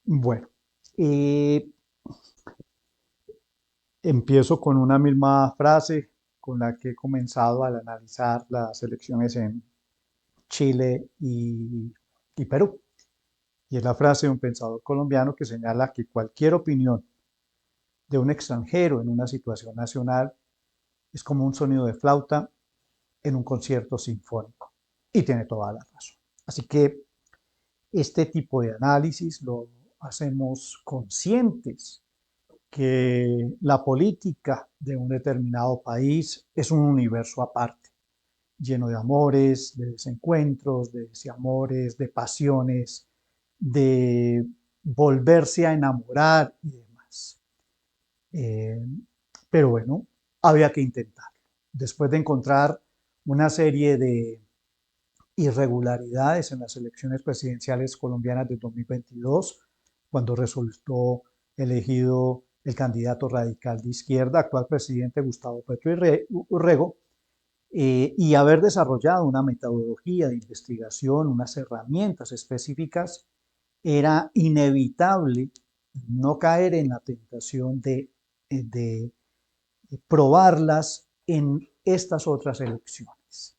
Bueno, eh, empiezo con una misma frase con la que he comenzado al analizar las elecciones en Chile y Perú. Y es la frase de un pensador colombiano que señala que cualquier opinión de un extranjero en una situación nacional es como un sonido de flauta en un concierto sinfónico. Y tiene toda la razón. Así que este tipo de análisis lo hacemos conscientes que la política de un determinado país es un universo aparte, lleno de amores, de desencuentros, de desamores, de pasiones, de volverse a enamorar y demás. Eh, pero bueno, había que intentarlo. Después de encontrar una serie de irregularidades en las elecciones presidenciales colombianas de 2022, cuando resultó elegido el candidato radical de izquierda, actual presidente Gustavo Petro Urrego, y haber desarrollado una metodología de investigación, unas herramientas específicas, era inevitable no caer en la tentación de probarlas en estas otras elecciones,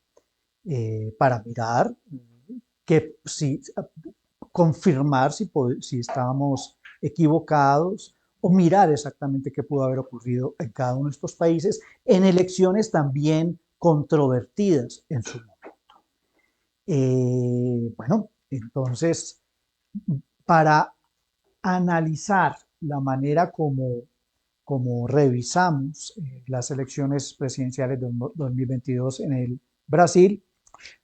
para mirar que si confirmar si estábamos equivocados o mirar exactamente qué pudo haber ocurrido en cada uno de estos países en elecciones también controvertidas en su momento. Bueno, entonces, para analizar la manera como revisamos las elecciones presidenciales de 2022 en el Brasil,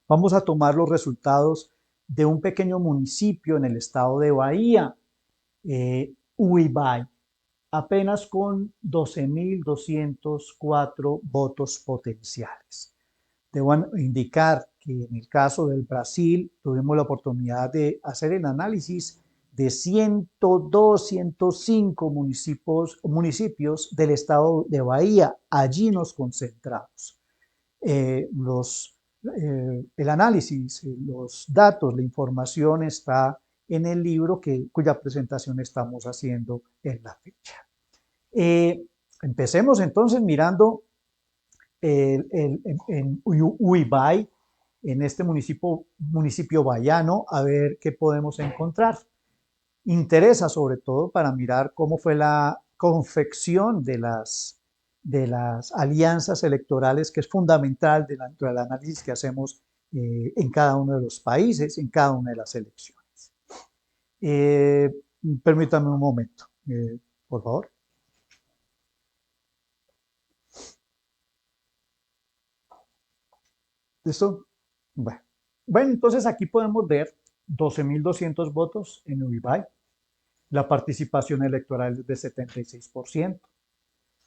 vamos a tomar los resultados de un pequeño municipio en el estado de Bahía, Uibay, apenas con 12.204 votos potenciales. Debo indicar que en el caso del Brasil tuvimos la oportunidad de hacer el análisis de 102, 105 municipios del estado de Bahía. Allí nos concentramos. El análisis, los datos, la información está en el libro cuya presentación estamos haciendo en la fecha. Empecemos entonces mirando en Uibay, en este municipio bayano, a ver qué podemos encontrar. Interesa sobre todo para mirar cómo fue la confección de las alianzas electorales, que es fundamental dentro del análisis que hacemos en cada uno de los países, en cada una de las elecciones. Eh, Permítame un momento, por favor. ¿Listo? Bueno. Bueno, entonces aquí podemos ver 12.200 votos en Uruguay. La participación electoral es de 76%.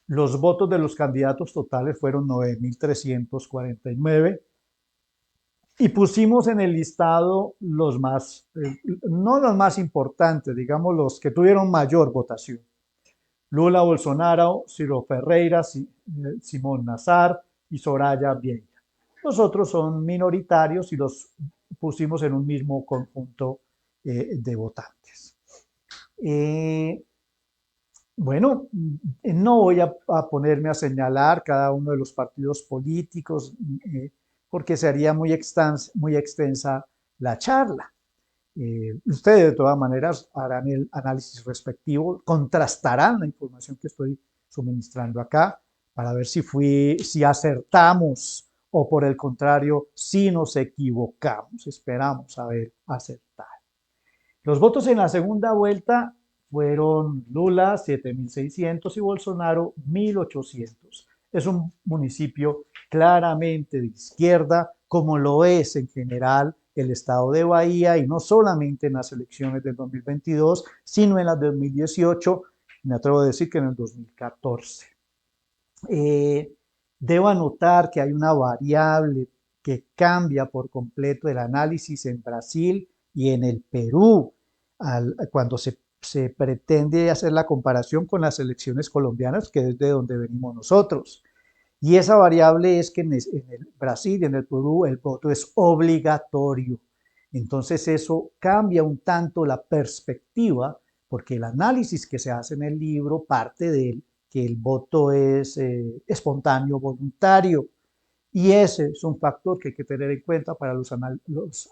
Los votos de los candidatos totales fueron 9.349 y pusimos en el listado los más, no los más importantes, digamos los que tuvieron mayor votación. Lula Bolsonaro, Ciro Ferreira, Simón Nazar y Soraya Vieira. Los otros son minoritarios y los pusimos en un mismo conjunto de votantes. Eh, bueno, no voy a ponerme a señalar cada uno de los partidos políticos porque sería muy extensa la charla. Ustedes de todas maneras harán el análisis respectivo, contrastarán la información que estoy suministrando acá para ver si acertamos o por el contrario, si nos equivocamos. Esperamos haber acertado. Los votos en la segunda vuelta fueron Lula 7.600 y Bolsonaro 1.800. Es un municipio claramente de izquierda, como lo es en general el estado de Bahía, y no solamente en las elecciones del 2022, sino en las de 2018, me atrevo a decir que en el 2014. Eh, Debo anotar que hay una variable que cambia por completo el análisis en Brasil y en el Perú cuando se pretende hacer la comparación con las elecciones colombianas, que es de donde venimos nosotros. Y esa variable es que en el Brasil y en el Perú el voto es obligatorio. Entonces eso cambia un tanto la perspectiva porque el análisis que se hace en el libro parte de que el voto es espontáneo, voluntario, y ese es un factor que hay que tener en cuenta para los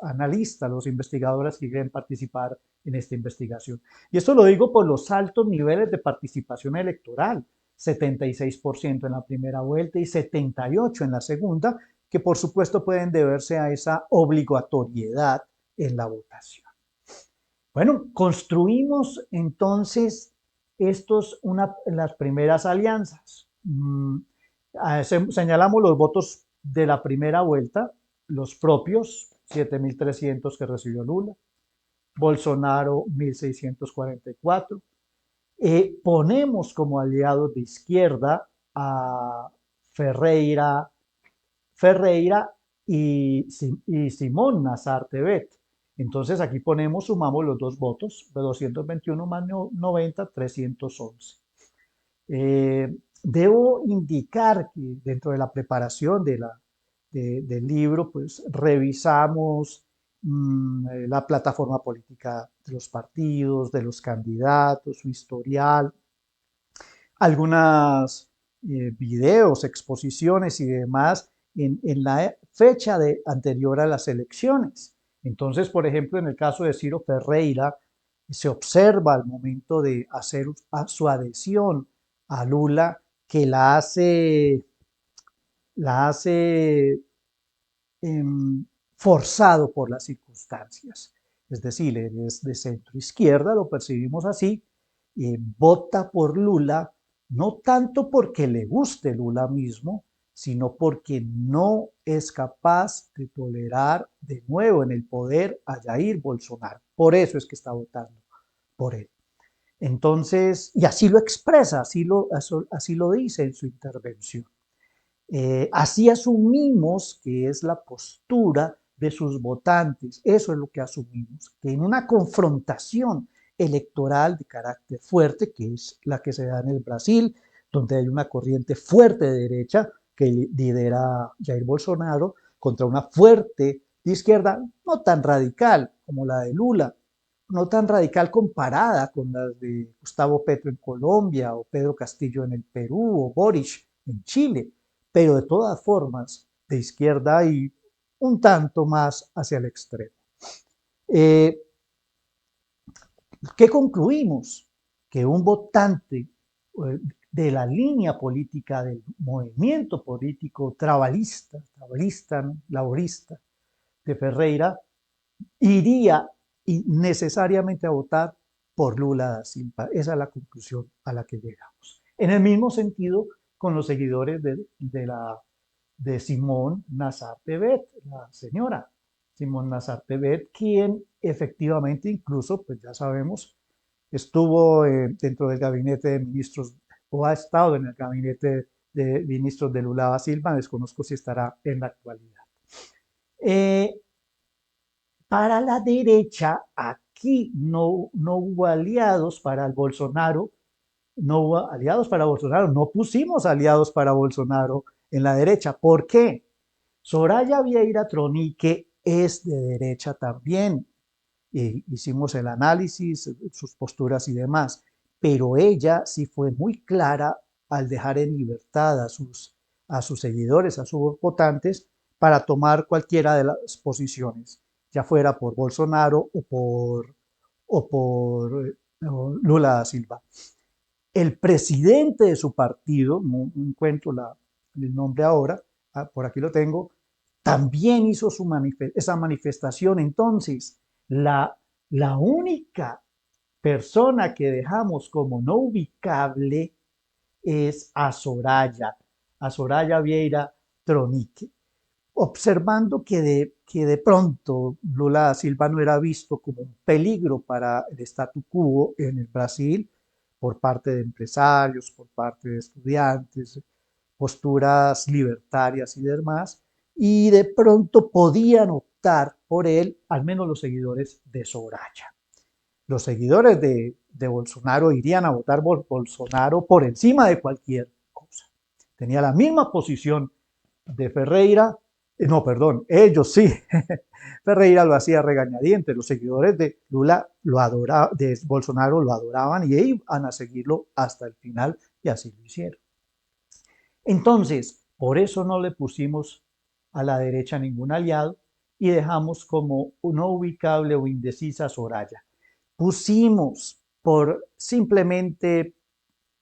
analistas, los investigadores que quieren participar en esta investigación. Y esto lo digo por los altos niveles de participación electoral, 76% en la primera vuelta y 78% en la segunda, que por supuesto pueden deberse a esa obligatoriedad en la votación. Bueno, construimos entonces las primeras alianzas. Señalamos los votos de la primera vuelta, los propios, 7.300 que recibió Lula, Bolsonaro 1.644. Ponemos como aliados de izquierda a Ferreira, y Simón Nazar Tebet. Entonces aquí sumamos los dos votos, de 221 más 90, 311. Debo indicar que dentro de la preparación del libro, pues revisamos la plataforma política de los partidos, de los candidatos, su historial, algunos videos, exposiciones y demás en la fecha anterior a las elecciones. Entonces, por ejemplo, en el caso de Ciro Ferreira, se observa al momento de hacer su adhesión a Lula que la hace forzado por las circunstancias. Es decir, él es de centro izquierda, lo percibimos así, vota por Lula, no tanto porque le guste Lula mismo, sino porque no es capaz de tolerar de nuevo en el poder a Jair Bolsonaro. Por eso es que está votando por él. Entonces, y así lo expresa, así lo dice en su intervención. Así asumimos que es la postura de sus votantes. Eso es lo que asumimos, que en una confrontación electoral de carácter fuerte, que es la que se da en el Brasil, donde hay una corriente fuerte de derecha que lidera Jair Bolsonaro, contra una fuerte de izquierda, no tan radical como la de Lula, no tan radical comparada con las de Gustavo Petro en Colombia, o Pedro Castillo en el Perú, o Boric en Chile, pero de todas formas de izquierda y un tanto más hacia el extremo. ¿Qué concluimos? Que un votante de la línea política del movimiento político trabalista, ¿no? Laborista de Ferreira, iría necesariamente a votar por Lula da Silva. Esa es la conclusión a la que llegamos. En el mismo sentido, con los seguidores de Simón Nazar Tebet, la señora Simón Nazar Tebet, quien efectivamente incluso, pues ya sabemos, estuvo dentro del gabinete de ministros o ha estado en el gabinete de ministros de Lula da Silva, desconozco si estará en la actualidad. Para la derecha, aquí no hubo aliados para el Bolsonaro, no hubo aliados para Bolsonaro, no pusimos aliados para Bolsonaro en la derecha. ¿Por qué? Soraya Vieira Tronique es de derecha también. Hicimos el análisis, sus posturas y demás, pero ella sí fue muy clara al dejar en libertad a sus seguidores, a sus votantes, para tomar cualquiera de las posiciones, ya fuera por Bolsonaro o por Lula da Silva. El presidente de su partido, no encuentro el nombre ahora, por aquí lo tengo, también hizo esa manifestación. Entonces, la única persona que dejamos como no ubicable es a Soraya Vieira Tronique, observando que de pronto Lula da Silva no era visto como un peligro para el statu quo en el Brasil por parte de empresarios, por parte de estudiantes, posturas libertarias y demás, y de pronto podían optar por él, al menos los seguidores de Soraya. Los seguidores de Bolsonaro irían a votar por Bolsonaro por encima de cualquier cosa. Tenía la misma posición de Ferreira, No, perdón, ellos sí. Ferreira lo hacía regañadientes. Los seguidores de Lula lo adoraban, de Bolsonaro lo adoraban y iban a seguirlo hasta el final y así lo hicieron. Entonces, por eso no le pusimos a la derecha ningún aliado y dejamos como no ubicable o indecisa Soraya. Pusimos por simplemente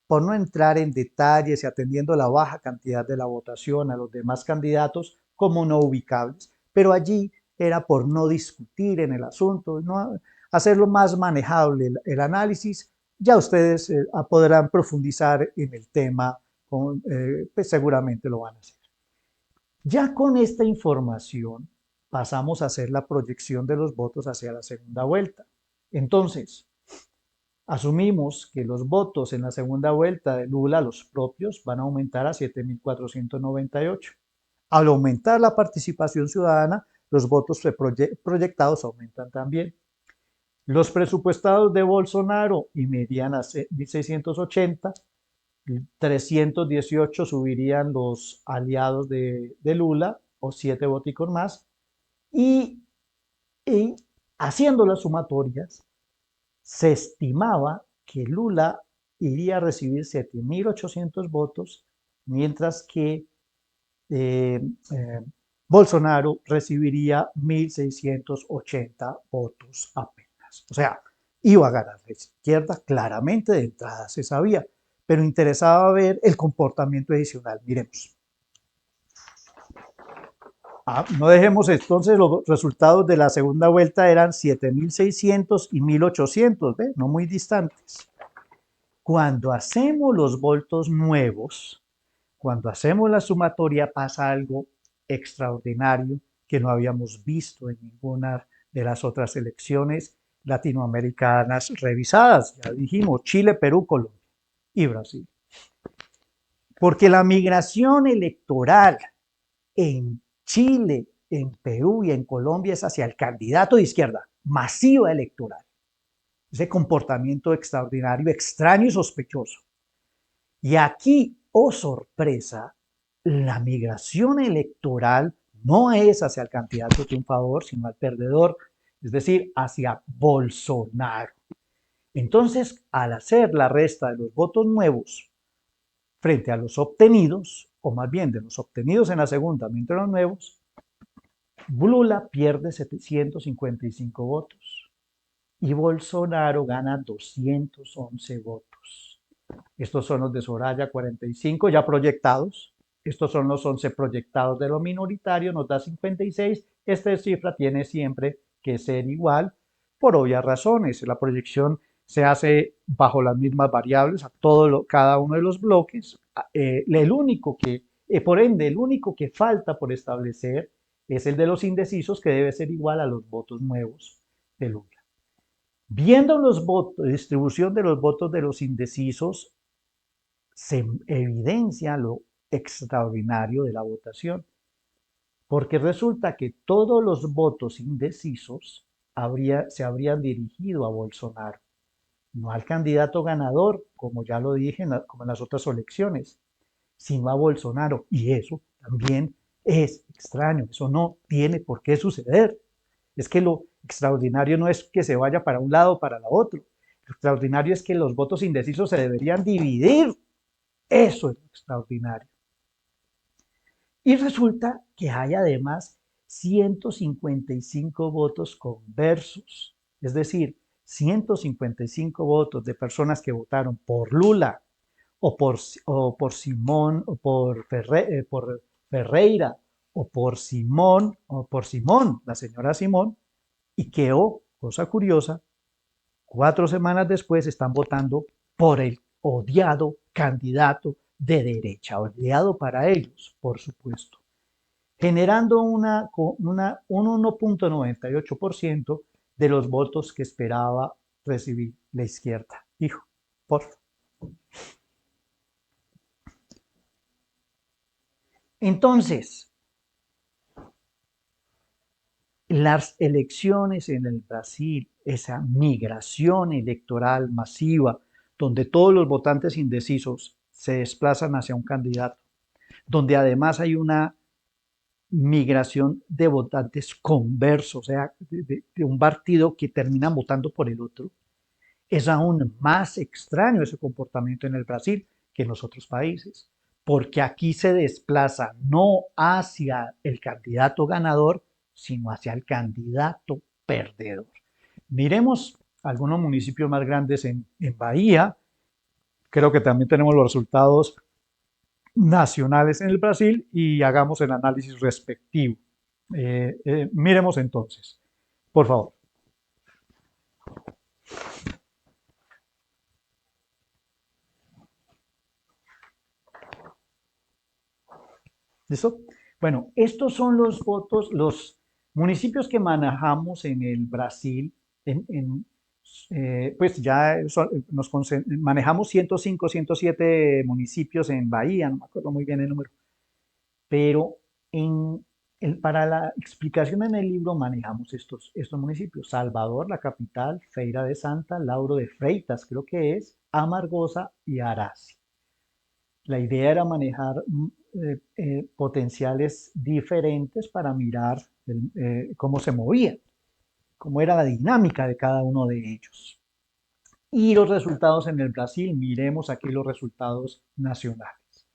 por no entrar en detalles y atendiendo la baja cantidad de la votación a los demás candidatos como no ubicables, pero allí era por no discutir en el asunto, no hacerlo más manejable el análisis. Ya ustedes podrán profundizar en el tema, pues seguramente lo van a hacer. Ya con esta información pasamos a hacer la proyección de los votos hacia la segunda vuelta. Entonces, asumimos que los votos en la segunda vuelta de Lula, los propios, van a aumentar a 7.498. Al aumentar la participación ciudadana, los votos proyectados aumentan también. Los presupuestados de Bolsonaro irían a 1.680, 318 subirían los aliados de Lula, o 7 voticos más, y, y haciendo las sumatorias, se estimaba que Lula iría a recibir 7.800 votos, mientras que eh, eh, Bolsonaro recibiría 1.680 votos apenas. O sea, iba a ganar la izquierda, claramente de entrada se sabía, pero interesaba ver el comportamiento adicional. Miremos. No dejemos entonces los resultados de la segunda vuelta eran 7.600 y 1.800, ¿ve? No muy distantes. Cuando hacemos los votos nuevos, cuando hacemos la sumatoria, pasa algo extraordinario que no habíamos visto en ninguna de las otras elecciones latinoamericanas revisadas. Ya dijimos Chile, Perú, Colombia y Brasil. Porque la migración electoral en Chile, en Perú y en Colombia es hacia el candidato de izquierda, masiva electoral. Ese comportamiento extraordinario, extraño y sospechoso. Y aquí, oh sorpresa, la migración electoral no es hacia el candidato triunfador, sino al perdedor, es decir, hacia Bolsonaro. Entonces, al hacer la resta de los votos nuevos frente a los obtenidos, o más bien de los obtenidos en la segunda, mientras los nuevos, Lula pierde 755 votos y Bolsonaro gana 211 votos. Estos son los de Soraya 45 ya proyectados. Estos son los 11 proyectados de lo minoritario, nos da 56. Esta cifra tiene siempre que ser igual por obvias razones. La proyección se hace bajo las mismas variables a cada uno de los bloques. El único que, por ende, el único que falta por establecer es el de los indecisos, que debe ser igual a los votos nuevos de Lula. Viendo los votos, distribución de los votos de los indecisos, se evidencia lo extraordinario de la votación, porque resulta que todos los votos indecisos se habrían dirigido a Bolsonaro, no al candidato ganador, como ya lo dije, como en las otras elecciones, sino a Bolsonaro. Y eso también es extraño, eso no tiene por qué suceder. Es que lo extraordinario no es que se vaya para un lado o para el otro. Lo extraordinario es que los votos indecisos se deberían dividir. Eso es lo extraordinario. Y resulta que hay además 155 votos conversos, es decir, 155 votos de personas que votaron por Lula o por Simón por Ferreira o por Simón, la señora Simón, y que, oh, cosa curiosa, 4 semanas después están votando por el odiado candidato de derecha, odiado para ellos, por supuesto, generando un 1.98% de los votos que esperaba recibir la izquierda. Hijo, por favor. Entonces, las elecciones en el Brasil, esa migración electoral masiva, donde todos los votantes indecisos se desplazan hacia un candidato, donde además hay una migración de votantes conversos, o sea, de un partido que terminan votando por el otro, es aún más extraño ese comportamiento en el Brasil que en los otros países, porque aquí se desplaza no hacia el candidato ganador, sino hacia el candidato perdedor. Miremos algunos municipios más grandes en Bahía. Creo que también tenemos los resultados nacionales en el Brasil y hagamos el análisis respectivo. Miremos entonces, por favor. ¿Listo? Bueno, estos son los votos, los municipios que manejamos en el Brasil. Pues ya manejamos 105, 107 municipios en Bahía, no me acuerdo muy bien el número, pero para la explicación en el libro manejamos estos municipios. Salvador, la capital, Feira de Santa, Lauro de Freitas, creo que es, Amargosa y Arazi. La idea era manejar potenciales diferentes para mirar cómo se movían, cómo era la dinámica de cada uno de ellos. Y los resultados en el Brasil, miremos aquí los resultados nacionales.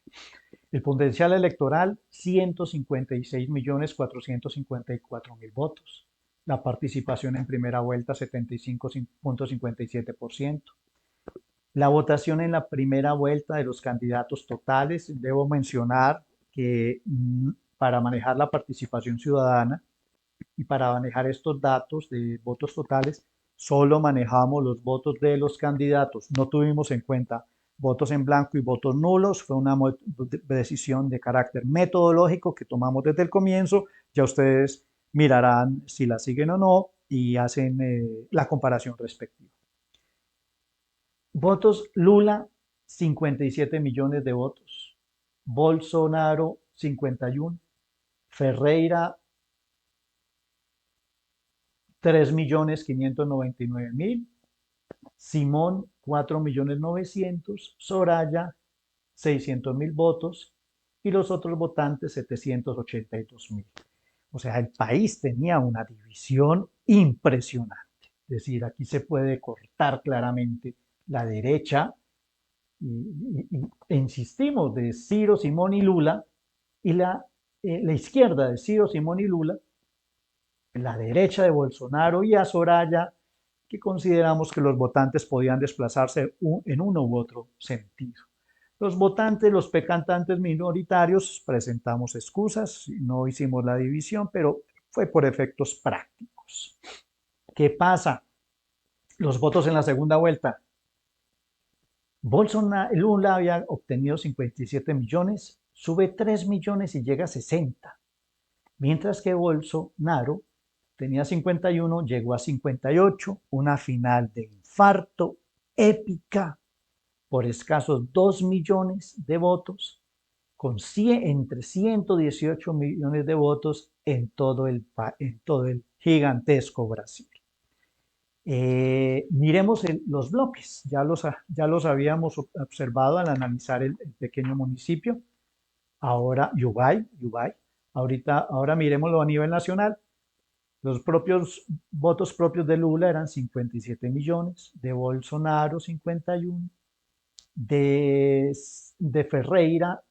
El potencial electoral, 156.454.000 votos. La participación en primera vuelta, 75.57%. La votación en la primera vuelta de los candidatos totales, debo mencionar que para manejar la participación ciudadana y para manejar estos datos de votos totales, solo manejamos los votos de los candidatos. No tuvimos en cuenta votos en blanco y votos nulos. Fue una decisión de carácter metodológico que tomamos desde el comienzo. Ya ustedes mirarán si la siguen o no y hacen la comparación respectiva. Votos Lula, 57 millones de votos. Bolsonaro, 51. Ferreira, 3.599.000. Simón, 4.900.000. Soraya, 600.000 votos. Y los otros votantes, 782.000. O sea, el país tenía una división impresionante. Es decir, aquí se puede cortar claramente la derecha insistimos, de Ciro, Simón y Lula, y la izquierda de Ciro, Simón y Lula, la derecha de Bolsonaro y a Soraya, que consideramos que los votantes podían desplazarse en uno u otro sentido. Los votantes, los pecantantes minoritarios, presentamos excusas, no hicimos la división, pero fue por efectos prácticos. ¿Qué pasa? Los votos en la segunda vuelta. Lula había obtenido 57 millones, sube 3 millones y llega a 60. Mientras que Bolsonaro tenía 51, llegó a 58, una final de infarto épica por escasos 2 millones de votos, con entre 118 millones de votos en todo el gigantesco Brasil. Miremos los bloques, ya los habíamos observado al analizar el pequeño municipio. Ahora, Yubay, ahora miremoslo a nivel nacional. Los propios votos propios de Lula eran 57 millones, de Bolsonaro 51, de Ferreira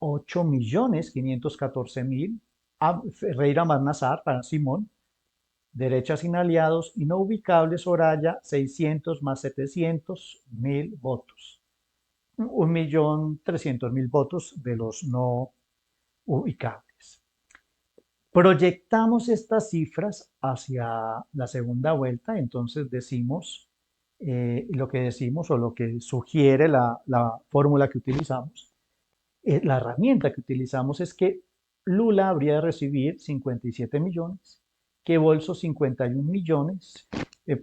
8.514.000, Ferreira más Nazar para Simón, derecha sin aliados y no ubicables Soraya, 600 más 700.000 votos. 1.300.000 votos de los no ubicables. Proyectamos estas cifras hacia la segunda vuelta, entonces decimos lo que decimos o lo que sugiere la fórmula que utilizamos. La herramienta que utilizamos es que Lula habría de recibir 57 millones, que Bolso 51 millones.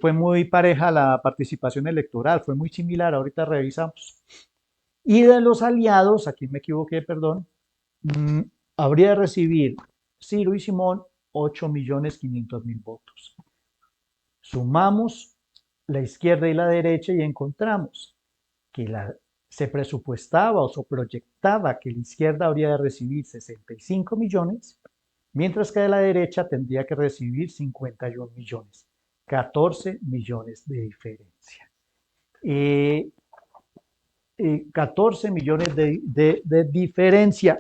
Fue muy pareja la participación electoral, fue muy similar, ahorita revisamos. Y de los aliados, aquí me equivoqué, perdón, habría de recibir Ciro y Simón 8.500.000 votos. Sumamos la izquierda y la derecha y encontramos que se presupuestaba o se proyectaba que la izquierda habría de recibir 65 millones mientras que de la derecha tendría que recibir 51 millones, 14 millones de diferencia. Eh, 14 millones de diferencia.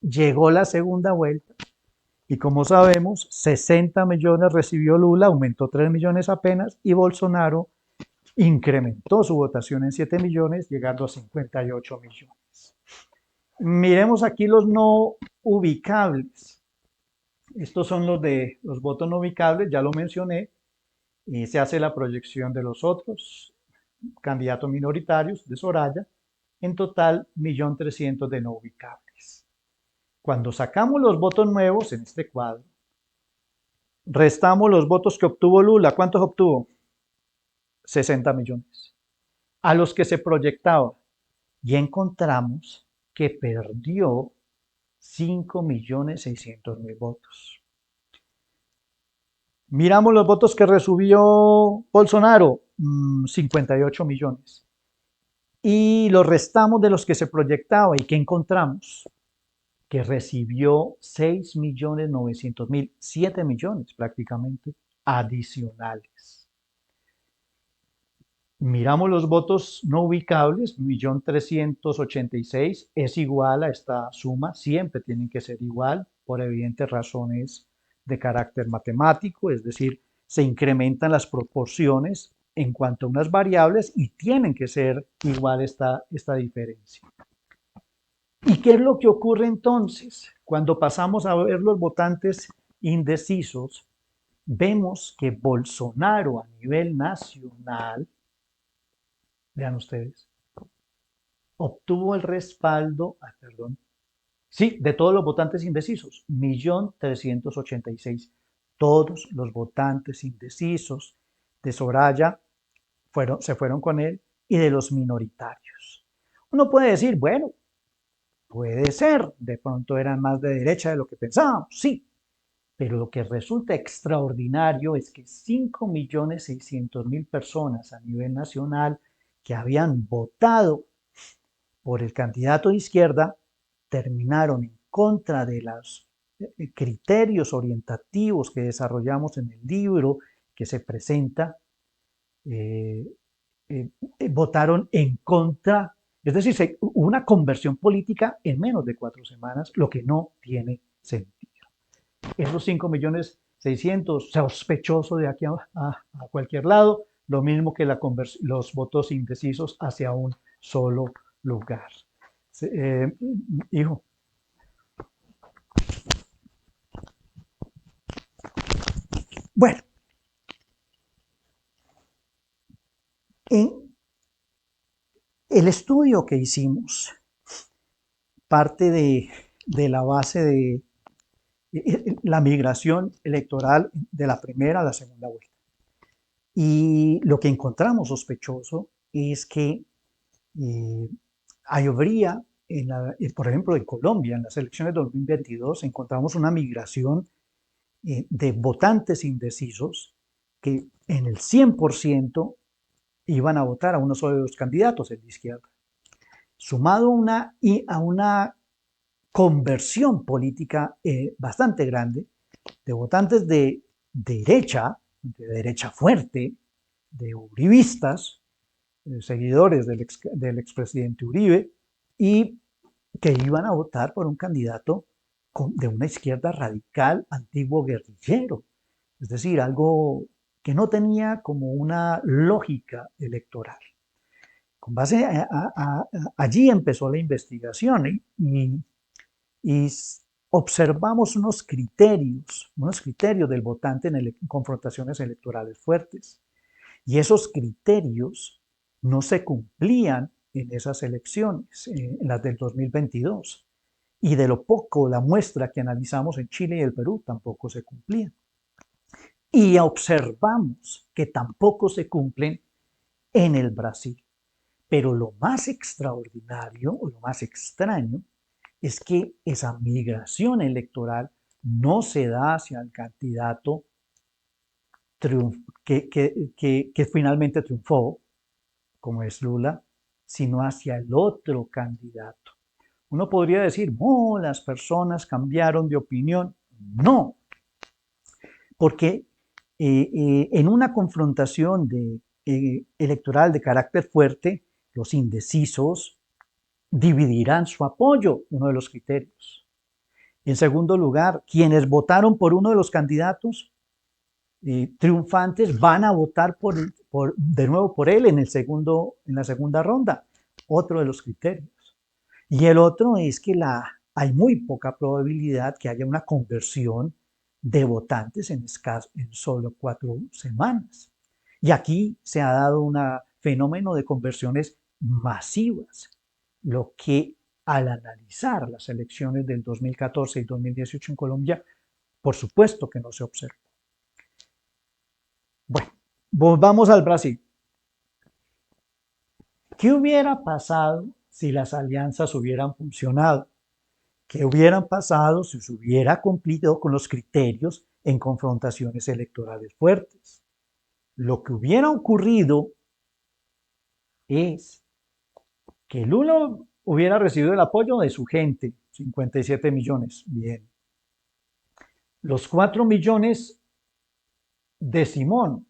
Llegó la segunda vuelta y como sabemos, 60 millones recibió Lula, aumentó 3 millones apenas, y Bolsonaro incrementó su votación en 7 millones, llegando a 58 millones. Miremos aquí los no ubicables. Estos son los votos no ubicables, ya lo mencioné, y se hace la proyección de los otros candidatos minoritarios de Soraya, en total 1.300.000 de no ubicables. Cuando sacamos los votos nuevos en este cuadro, restamos los votos que obtuvo Lula. ¿Cuántos obtuvo? 60 millones. A los que se proyectaba. Y encontramos que perdió 5.600.000 votos. Miramos los votos que recibió Bolsonaro, 58 millones. Y los restamos de los que se proyectaba. ¿Y qué encontramos? Que recibió 6.900.000, 7 millones prácticamente adicionales. Miramos los votos no ubicables, 1.386.000 es igual a esta suma, siempre tienen que ser igual por evidentes razones de carácter matemático, es decir, se incrementan las proporciones en cuanto a unas variables y tienen que ser igual esta diferencia. ¿Y qué es lo que ocurre entonces? Cuando pasamos a ver los votantes indecisos, vemos que Bolsonaro a nivel nacional, vean ustedes, obtuvo el respaldo, sí, de todos los votantes indecisos, 1.386.000. Todos los votantes indecisos de Soraya se fueron con él y de los minoritarios. Uno puede decir, bueno, puede ser, de pronto eran más de derecha de lo que pensábamos, sí, pero lo que resulta extraordinario es que 5.600.000 personas a nivel nacional que habían votado por el candidato de izquierda terminaron en contra de los criterios orientativos que desarrollamos en el libro que se presenta, eh, votaron en contra, es decir, hubo una conversión política en menos de 4 semanas, lo que no tiene sentido. Esos 5.600.000, sospechoso de aquí a cualquier lado, lo mismo que los votos indecisos hacia un solo lugar. Hijo. Bueno, en el estudio que hicimos parte de la base de la migración electoral de la primera a la segunda vuelta. Y lo que encontramos sospechoso es que habría, por ejemplo, en Colombia, en las elecciones de 2022, encontramos una migración de votantes indecisos que en el 100% iban a votar a uno solo de los candidatos, el de izquierda. Sumado a una conversión política bastante grande de votantes de derecha fuerte, de uribistas, seguidores del expresidente Uribe, y que iban a votar por un candidato de una izquierda radical, antiguo guerrillero, es decir, algo que no tenía como una lógica electoral. Con base allí empezó la investigación y observamos unos criterios del votante en confrontaciones electorales fuertes. Y esos criterios no se cumplían en esas elecciones, en las del 2022. Y de lo poco, la muestra que analizamos en Chile y el Perú tampoco se cumplían. Y observamos que tampoco se cumplen en el Brasil. Pero lo más extraordinario o lo más extraño es que esa migración electoral no se da hacia el candidato que finalmente triunfó, como es Lula, sino hacia el otro candidato. Uno podría decir, oh, las personas cambiaron de opinión. No, porque en una confrontación electoral de carácter fuerte, los indecisos dividirán su apoyo, uno de los criterios. En segundo lugar, quienes votaron por uno de los candidatos triunfantes van a votar de nuevo por él en la segunda ronda, otro de los criterios. Y el otro es que hay muy poca probabilidad que haya una conversión de votantes en solo 4 semanas. Y aquí se ha dado un fenómeno de conversiones masivas, lo que al analizar las elecciones del 2014 y 2018 en Colombia, por supuesto que no se observa. Bueno, volvamos al Brasil. ¿Qué hubiera pasado si las alianzas hubieran funcionado? ¿Qué hubieran pasado si se hubiera cumplido con los criterios en confrontaciones electorales fuertes? Lo que hubiera ocurrido es que Lula hubiera recibido el apoyo de su gente, 57 millones. Bien. Los 4 millones de Simón,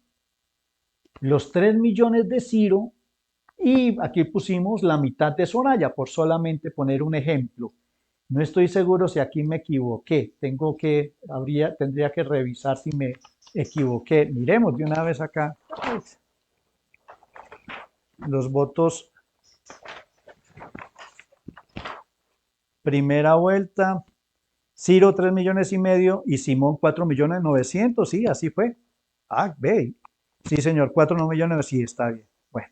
los 3 millones de Ciro y aquí pusimos la mitad de Soraya, por solamente poner un ejemplo. No estoy seguro si aquí me equivoqué. Tendría que revisar si me equivoqué. Miremos de una vez acá los votos. Primera vuelta, Ciro 3 millones y medio y Simón 4 millones 900. Sí, así fue. Ah, ve. Sí, señor, 4 millones, sí, está bien. Bueno,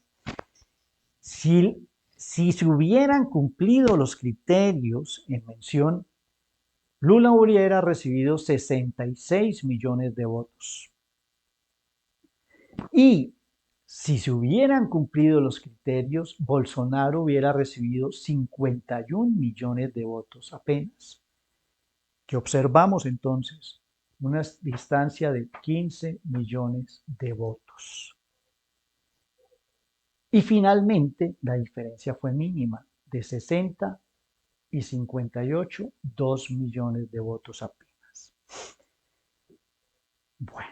si se hubieran cumplido los criterios en mención, Lula hubiera recibido 66 millones de votos. Y si se hubieran cumplido los criterios, Bolsonaro hubiera recibido 51 millones de votos apenas. Que observamos entonces una distancia de 15 millones de votos. Y finalmente la diferencia fue mínima, de 60 y 58, 2 millones de votos apenas. Bueno,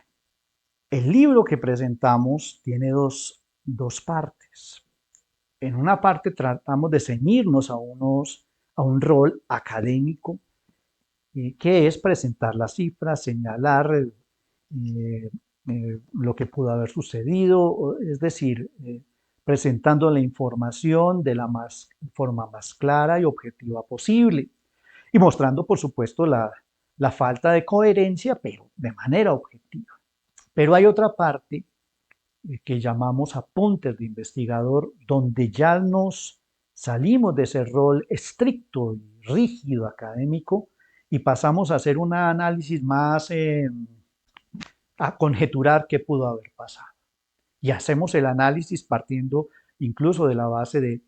el libro que presentamos tiene dos partes. En una parte tratamos de ceñirnos a un rol académico, que es presentar las cifras, señalar lo que pudo haber sucedido, es decir, presentando la información de la forma más clara y objetiva posible y mostrando, por supuesto, la falta de coherencia, pero de manera objetiva. Pero hay otra parte que llamamos apuntes de investigador, donde ya nos salimos de ese rol estricto y rígido académico y pasamos a hacer un análisis más a conjeturar qué pudo haber pasado. Y hacemos el análisis partiendo incluso de la base de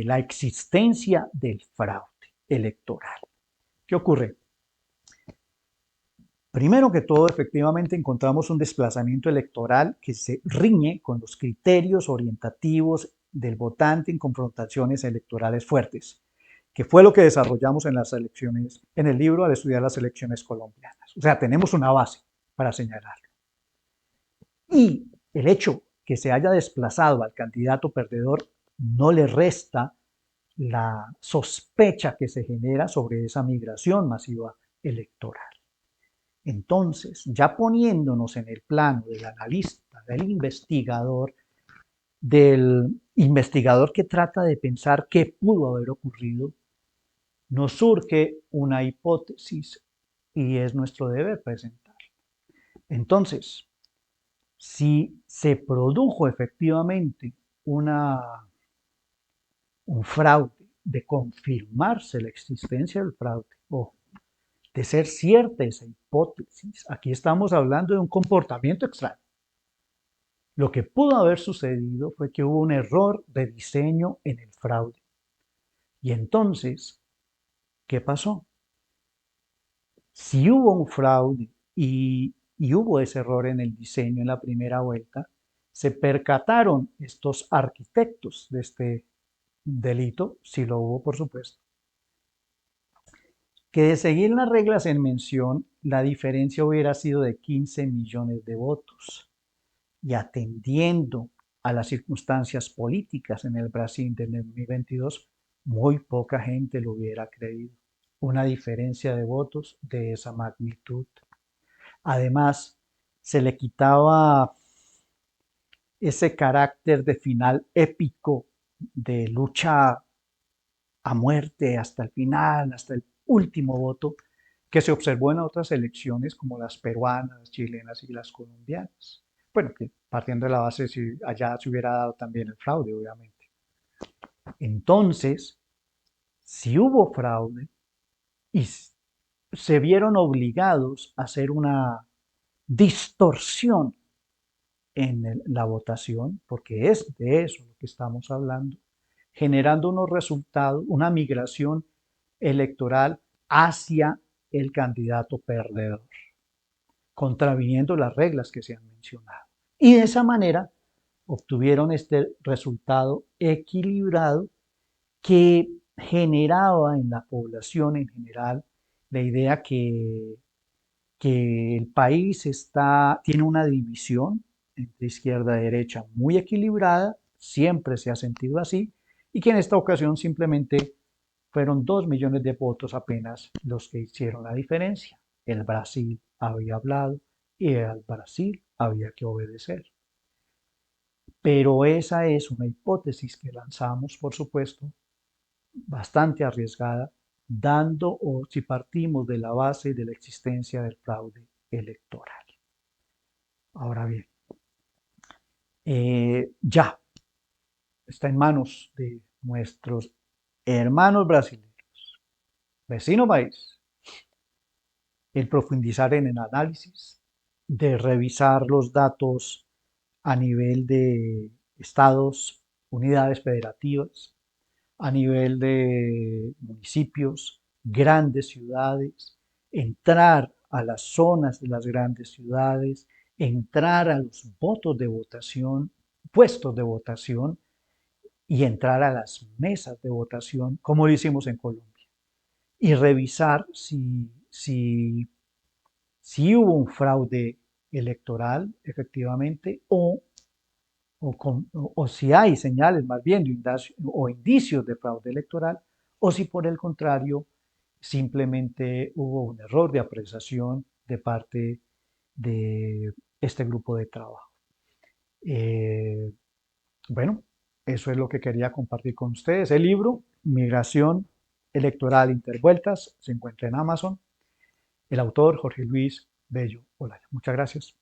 la existencia del fraude electoral. ¿Qué ocurre? Primero que todo, efectivamente encontramos un desplazamiento electoral que se riñe con los criterios orientativos del votante en confrontaciones electorales fuertes, que fue lo que desarrollamos en las elecciones, en el libro al estudiar las elecciones colombianas. O sea, tenemos una base para señalarlo. Y el hecho que se haya desplazado al candidato perdedor no le resta la sospecha que se genera sobre esa migración masiva electoral. Entonces, ya poniéndonos en el plano del analista, del investigador que trata de pensar qué pudo haber ocurrido, nos surge una hipótesis y es nuestro deber presentarla. Entonces, si se produjo efectivamente un fraude, de confirmarse la existencia del fraude, o de ser cierta esa hipótesis, aquí estamos hablando de un comportamiento extraño. Lo que pudo haber sucedido fue que hubo un error de diseño en el fraude. Y entonces, ¿qué pasó? Si hubo un fraude y hubo ese error en el diseño en la primera vuelta, se percataron estos arquitectos de este delito, si lo hubo por supuesto, que de seguir las reglas en mención, la diferencia hubiera sido de 15 millones de votos. Y atendiendo a las circunstancias políticas en el Brasil del 2022, muy poca gente lo hubiera creído. Una diferencia de votos de esa magnitud. Además, se le quitaba ese carácter de final épico, de lucha a muerte hasta el final, hasta el último voto, que se observó en otras elecciones como las peruanas, las chilenas y las colombianas. Bueno, que partiendo de la base si allá se hubiera dado también el fraude, obviamente. Entonces, si hubo fraude y se vieron obligados a hacer una distorsión en la votación, porque es de eso lo que estamos hablando, generando unos resultados, una migración electoral hacia el candidato perdedor, contraviniendo las reglas que se han mencionado. Y de esa manera obtuvieron este resultado equilibrado que generaba en la población en general la idea que el país tiene una división entre izquierda y derecha muy equilibrada, siempre se ha sentido así, y que en esta ocasión simplemente fueron 2 millones de votos apenas los que hicieron la diferencia. El Brasil había hablado y al Brasil había que obedecer. Pero esa es una hipótesis que lanzamos, por supuesto, bastante arriesgada, dando o si partimos de la base de la existencia del fraude electoral. Ahora bien, ya está en manos de nuestros hermanos brasileños, vecino país, el profundizar en el análisis, de revisar los datos a nivel de estados, unidades federativas, a nivel de municipios, grandes ciudades, entrar a las zonas de las grandes ciudades, entrar a los votos de votación, puestos de votación y entrar a las mesas de votación, como lo hicimos en Colombia, y revisar si hubo un fraude electoral efectivamente o si hay señales más bien o indicios de fraude electoral, o si por el contrario simplemente hubo un error de apreciación de parte de este grupo de trabajo. Eh, bueno, eso es lo que quería compartir con ustedes. El libro, Migración Electoral Intervueltas, se encuentra en Amazon. El autor, Jorge Luis Bello Olaya. Muchas gracias.